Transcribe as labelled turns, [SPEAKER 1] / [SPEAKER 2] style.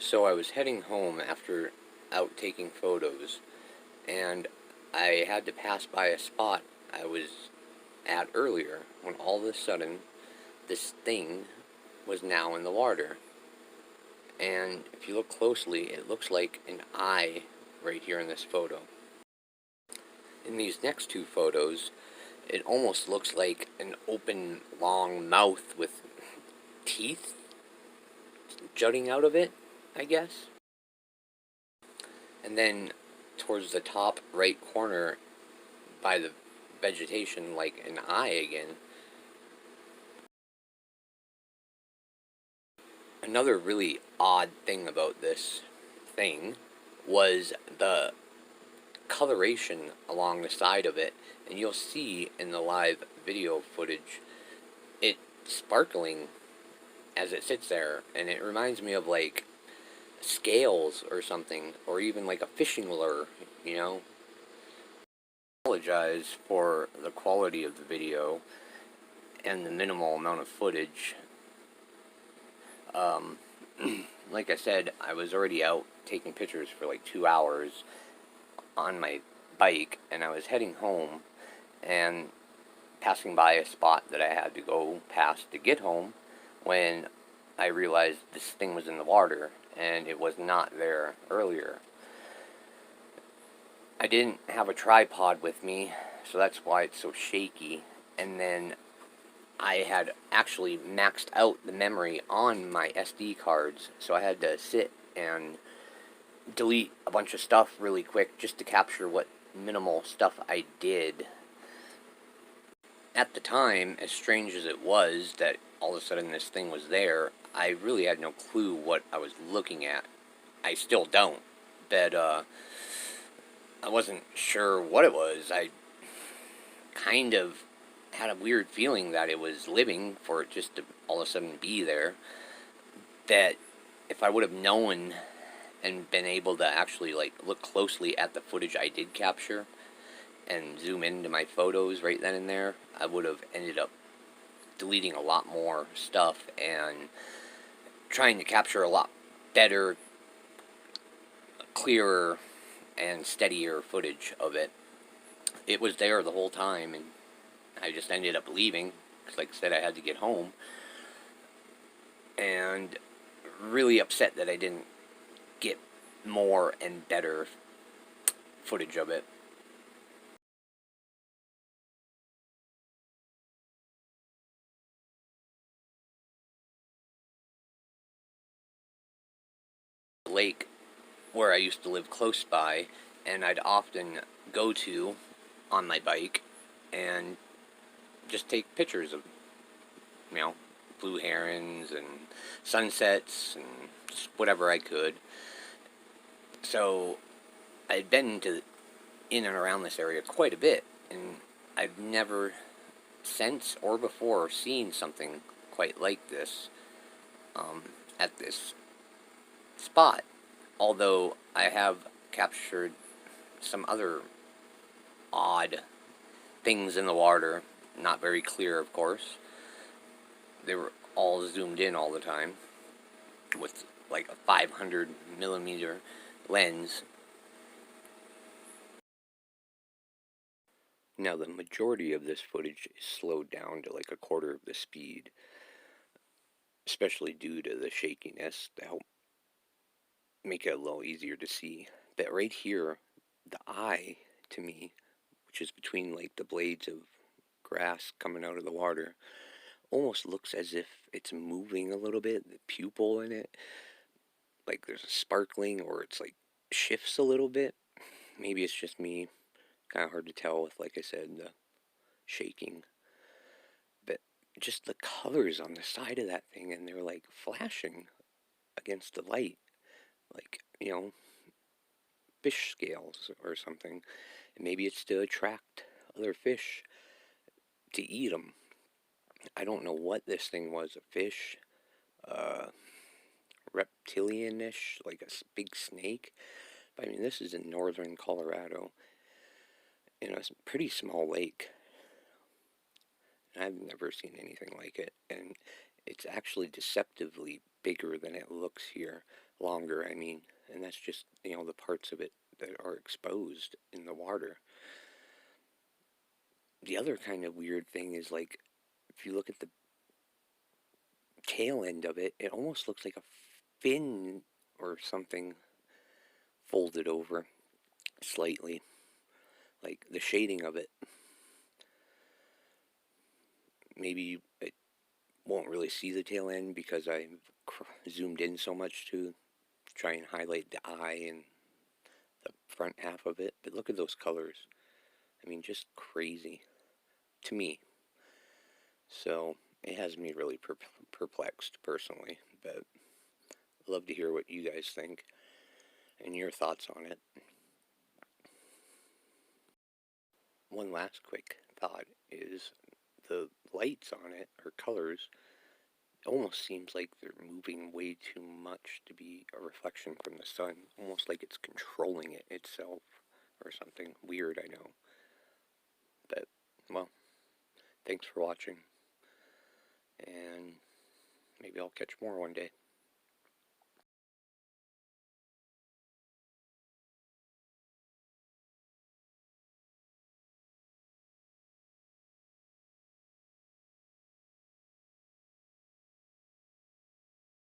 [SPEAKER 1] So I was heading home after out taking photos, and I had to pass by a spot I was at earlier when all of a sudden this thing was now in the water. And if you look closely, it looks like an eye right here in this photo. In these next two photos, it almost looks like an open, long mouth with teeth jutting out of it, I guess. And then towards the top right corner by the vegetation, like an eye again. Another really odd thing about this thing was the coloration along the side of it, and you'll see in the live video footage it sparkling as it sits there, and it reminds me of like scales or something, or even like a fishing lure, you know. I apologize for the quality of the video and the minimal amount of footage. Like I said, I was already out taking pictures for like 2 hours on my bike, and I was heading home and passing by a spot that I had to go past to get home when I realized this thing was in the water, and it was not there earlier. I didn't have a tripod with me, so that's why it's so shaky, and then I had actually maxed out the memory on my SD cards, so I had to sit and delete a bunch of stuff really quick just to capture what minimal stuff I did. At the time, as strange as it was that all of a sudden this thing was there, I really had no clue what I was looking at. I still don't, but I wasn't sure what it was. I kind of had a weird feeling that it was living for it just to all of a sudden be there. That if I would have known and been able to actually like look closely at the footage I did capture and zoom into my photos right then and there, I would have ended up deleting a lot more stuff and trying to capture a lot better, clearer, and steadier footage of it. It was there the whole time, and I just ended up leaving, because like I said, I had to get home, and really upset that I didn't get more and better footage of it. The lake where I used to live close by, and I'd often go to on my bike and just take pictures of, you know, blue herons and sunsets and just whatever I could. So I'd been in and around this area quite a bit, and I've never since or before seen something quite like this at this spot. Although I have captured some other odd things in the water, not very clear, of course. They were all zoomed in all the time with like a 500 millimeter lens. Now the majority of this footage is slowed down to like a quarter of the speed, especially due to the shakiness to help make it a little easier to see. But right here, the eye, to me, which is between like the blades of grass coming out of the water, almost looks as if it's moving a little bit, the pupil in it, like there's a sparkling, or it's like shifts a little bit. Maybe it's just me, kind of hard to tell with, like I said, the shaking. But just the colors on the side of that thing, and they're like flashing against the light, like, you know, fish scales or something. And maybe it's to attract other fish to eat them. I don't know what this thing was, a fish, reptilian-ish, like a big snake. But I mean, this is in Northren Colorado, in a pretty small lake. And I've never seen anything like it. And it's actually deceptively bigger than it looks here. Longer, I mean. And that's just, the parts of it that are exposed in the water. The other kind of weird thing is, like, if you look at the tail end of it, it almost looks like a fin or something folded over slightly. Like the shading of it. Maybe it won't really see the tail end because I zoomed in so much to try and highlight the eye and the front half of it. But look at those colors. I mean, just crazy to me. So it has me really perplexed personally. But I'd love to hear what you guys think and your thoughts on it. One last quick thought is the lights on it, or colors, almost seems like they're moving way too much to be a reflection from the sun. Almost like it's controlling it itself or something weird, I know. But, well, thanks for watching. And maybe I'll catch more one day.